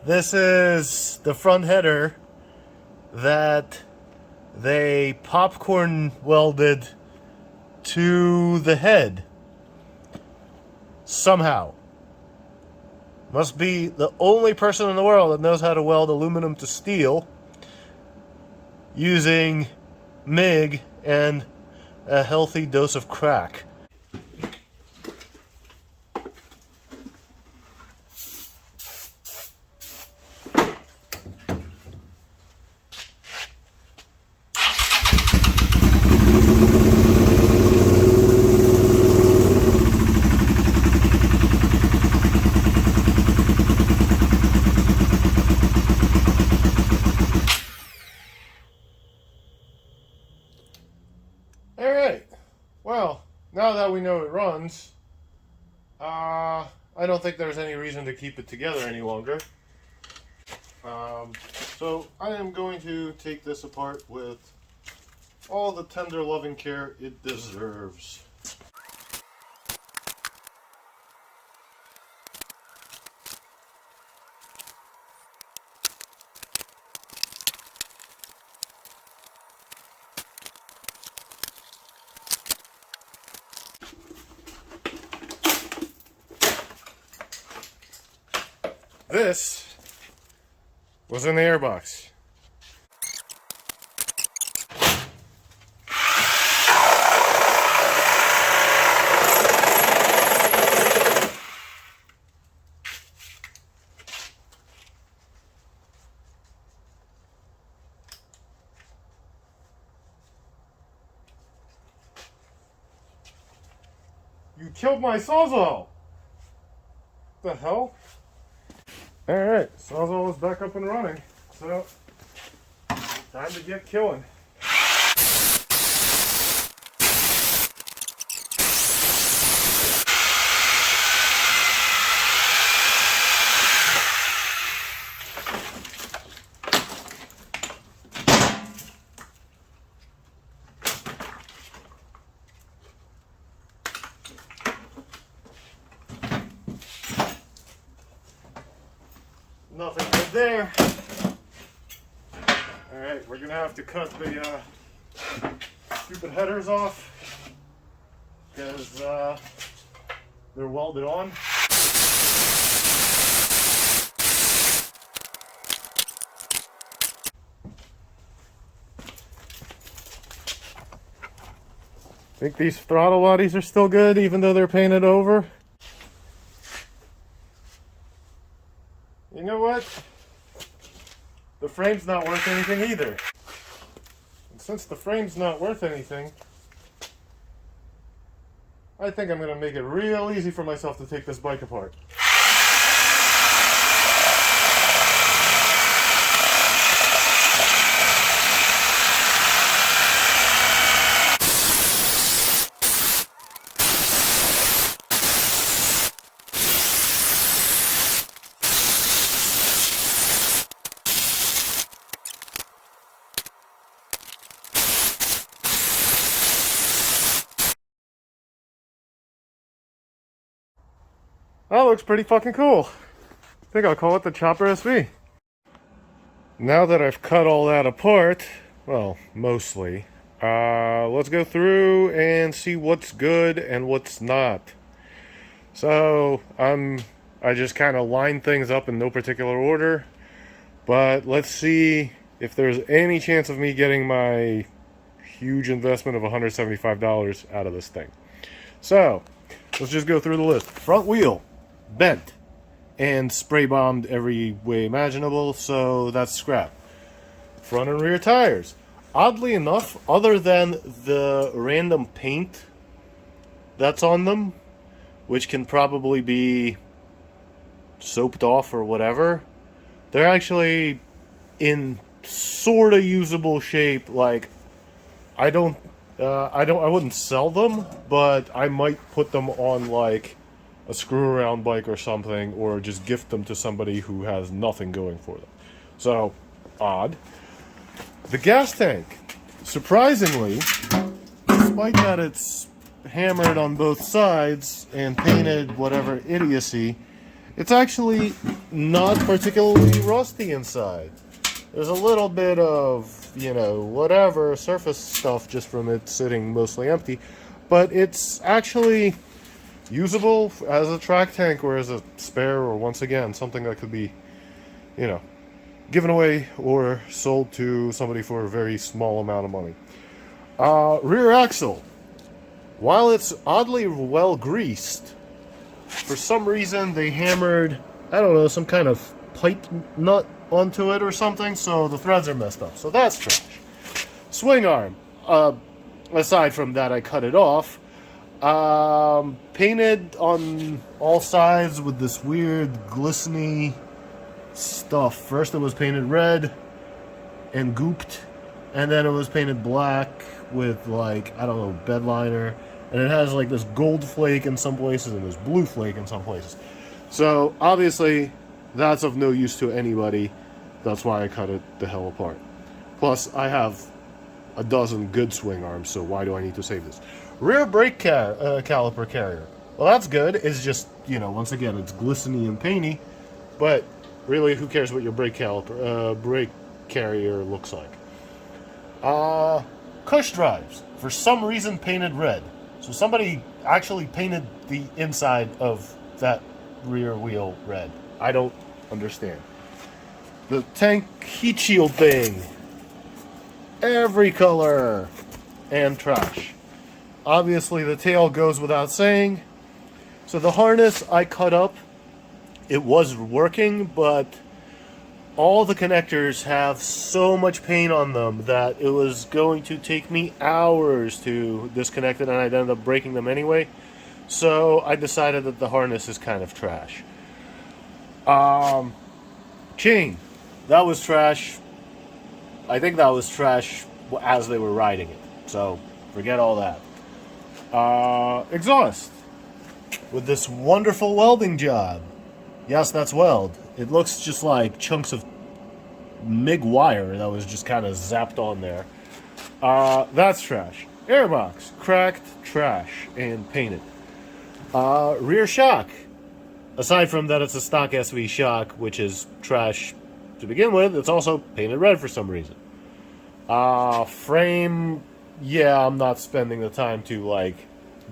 This is the front header that they popcorn welded to the head. Somehow. Must be the only person in the world that knows how to weld aluminum to steel using MIG and a healthy dose of crack. Alright, well, now that we know it runs, I don't think there's any reason to keep it together any longer. So I am going to take this apart with all the tender loving care it deserves. This was in the airbox. You killed my Sawzall! What the hell? Alright, Sawzall is back up and running, so time to get killing. Nothing good there. Alright, we're gonna have to cut the stupid headers off because they're welded on. Think these throttle bodies are still good even though they're painted over? You know what? The frame's not worth anything either. And since the frame's not worth anything, I think I'm going to make it real easy for myself to take this bike apart. That looks pretty fucking cool. I think I'll call it the Chopper SV. Now that I've cut all that apart, well, mostly, let's go through and see what's good and what's not. So, I just kind of line things up in no particular order, but let's see if there's any chance of me getting my huge investment of $175 out of this thing. So, let's just go through the list. Front wheel, bent and spray bombed every way imaginable, so that's scrap. Front and rear tires. Oddly enough, other than the random paint that's on them, which can probably be soaped off or whatever, they're actually in sort of usable shape. Like, I wouldn't sell them, but I might put them on like a screw-around bike or something, or just gift them to somebody who has nothing going for them. So, odd. The gas tank, surprisingly, despite that it's hammered on both sides and painted whatever idiocy, It's actually not particularly rusty inside. There's a little bit of, you know, whatever surface stuff just from it sitting mostly empty, but it's actually usable as a track tank or as a spare, or once again, something that could be, you know, given away or sold to somebody for a very small amount of money. Rear axle. While it's oddly well greased, for some reason they hammered, I don't know, some kind of pipe nut onto it or something, so the threads are messed up. So that's trash. Swing arm. Aside from that, I cut it off. Painted on all sides with this weird glistening stuff. First it was painted red and gooped, and then it was painted black with, like, I don't know, bed liner, and it has like this gold flake in some places and this blue flake in some places. So obviously that's of no use to anybody. That's why I cut it the hell apart. Plus I have a dozen good swing arms, so why do I need to save this? Rear brake caliper carrier. Well, that's good. It's just, you know, once again, it's glistening and painty, but really, who cares what your brake caliper, brake carrier looks like? Cush drives, for some reason painted red. So somebody actually painted the inside of that rear wheel red. I don't understand. The tank heat shield thing. Every color. And trash. Obviously the tail goes without saying. So the harness I cut up, it was working, but all the connectors have so much paint on them that it was going to take me hours to disconnect it, and I'd end up breaking them anyway. So I decided that the harness is kind of trash. Chain. That was trash. I think that was trash as they were riding it. So forget all that. Exhaust. With this wonderful welding job. Yes, that's weld. It looks just like chunks of MIG wire that was just kind of zapped on there. That's trash. Airbox. Cracked, trash, and painted. Rear shock. Aside from that it's a stock SV shock, which is trash to begin with, it's also painted red for some reason. Frame, yeah, I'm not spending the time to, like,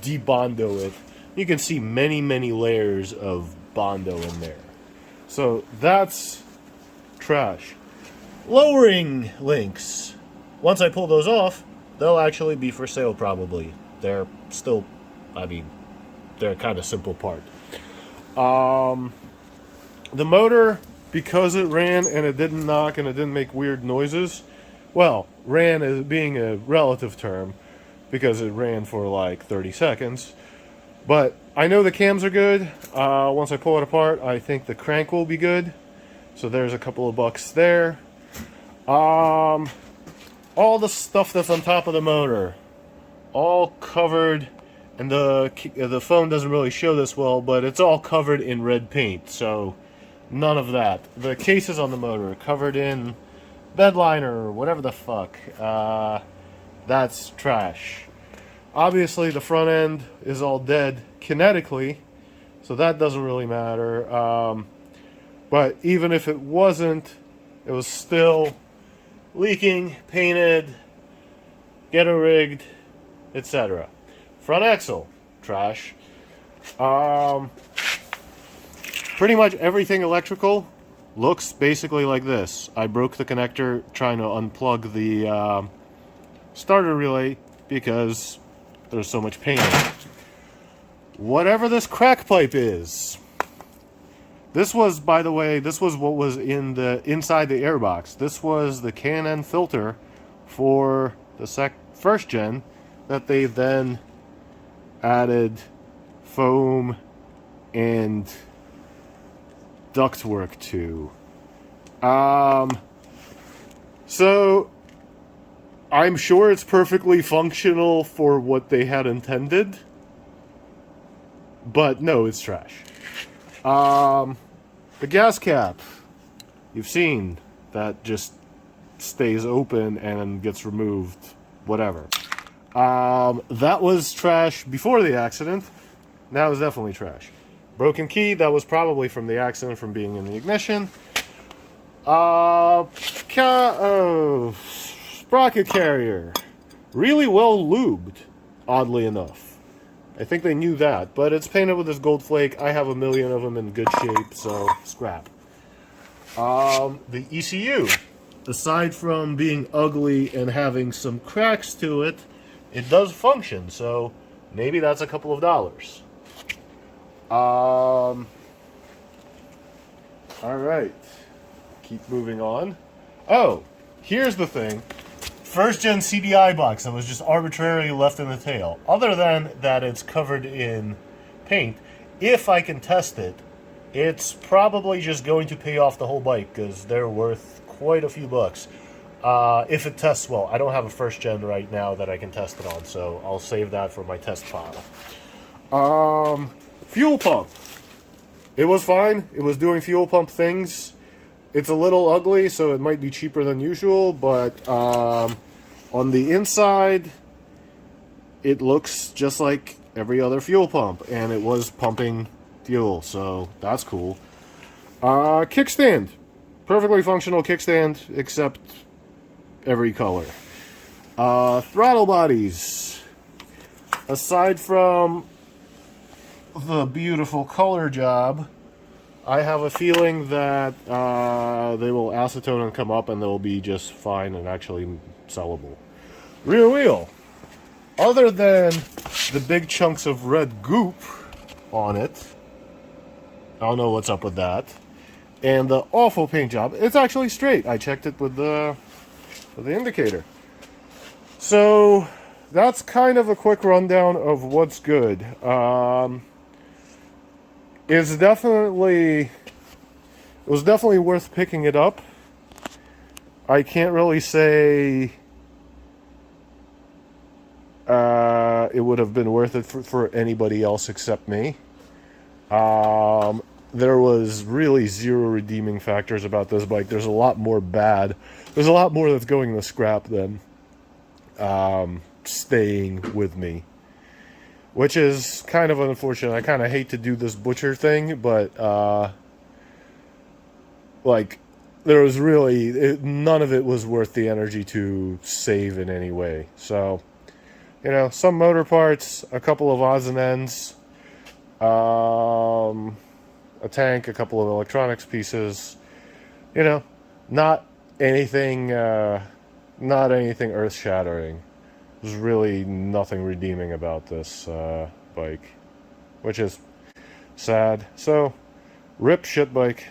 de-bondo it. You can see many, many layers of Bondo in there. So that's trash. Lowering links. Once I pull those off, they'll actually be for sale probably. They're still, I mean, they're a kind of simple part. The motor, because it ran and it didn't knock and it didn't make weird noises, well, ran as being a relative term because it ran for like 30 seconds. But I know the cams are good. Once I pull it apart, I think the crank will be good. So there's a couple of bucks there. All the stuff that's on top of the motor, all covered, and the phone doesn't really show this well, but it's all covered in red paint, so none of that. The cases on the motor are covered in bed liner or whatever the fuck. That's trash. Obviously, the front end is all dead kinetically, so that doesn't really matter. But even if it wasn't, it was still leaking, painted, ghetto rigged, etc. Front axle, trash. Pretty much everything electrical looks basically like this. I broke the connector trying to unplug the starter relay because there's so much paint in it. Whatever this crack pipe is. This was, by the way, this was what was in the inside the airbox. This was the K&N filter for the first gen that they then added foam and ductwork to. So I'm sure it's perfectly functional for what they had intended, but no, it's trash. The gas cap, you've seen, that just stays open and gets removed, whatever. That was trash before the accident. Now it's definitely trash. Broken key, that was probably from the accident from being in the ignition. Sprocket carrier. Really well lubed, oddly enough. I think they knew that, but it's painted with this gold flake. I have a million of them in good shape, so scrap. The ECU, aside from being ugly and having some cracks to it, it does function, so maybe that's a couple of dollars. All right, keep moving on. Oh, here's the thing. First gen CDI box that was just arbitrarily left in the tail. Other than that it's covered in paint, if I can test it, it's probably just going to pay off the whole bike because they're worth quite a few bucks. If it tests well. I don't have a first gen right now that I can test it on, so I'll save that for my test pile. Fuel pump. It was fine. It was doing fuel pump things. It's a little ugly, so it might be cheaper than usual, but on the inside, it looks just like every other fuel pump, and it was pumping fuel, so that's cool. Kickstand. Perfectly functional kickstand, except every color. Throttle bodies. Aside from the beautiful color job, I have a feeling that they will acetone and come up and they'll be just fine and actually sellable. Rear wheel. Other than the big chunks of red goop on it, I don't know what's up with that. And the awful paint job, it's actually straight. I checked it with the indicator. So that's kind of a quick rundown of what's good. It was definitely worth picking it up. I can't really say it would have been worth it for anybody else except me. There was really zero redeeming factors about this bike. There's a lot more bad. There's a lot more that's going to scrap than staying with me, which is kind of unfortunate. I kind of hate to do this butcher thing, but like, there was really none of it was worth the energy to save in any way. So, you know, some motor parts, a couple of odds and ends, a tank, a couple of electronics pieces, you know, not anything earth-shattering. There's really nothing redeeming about this bike, which is sad. So, rip shit bike.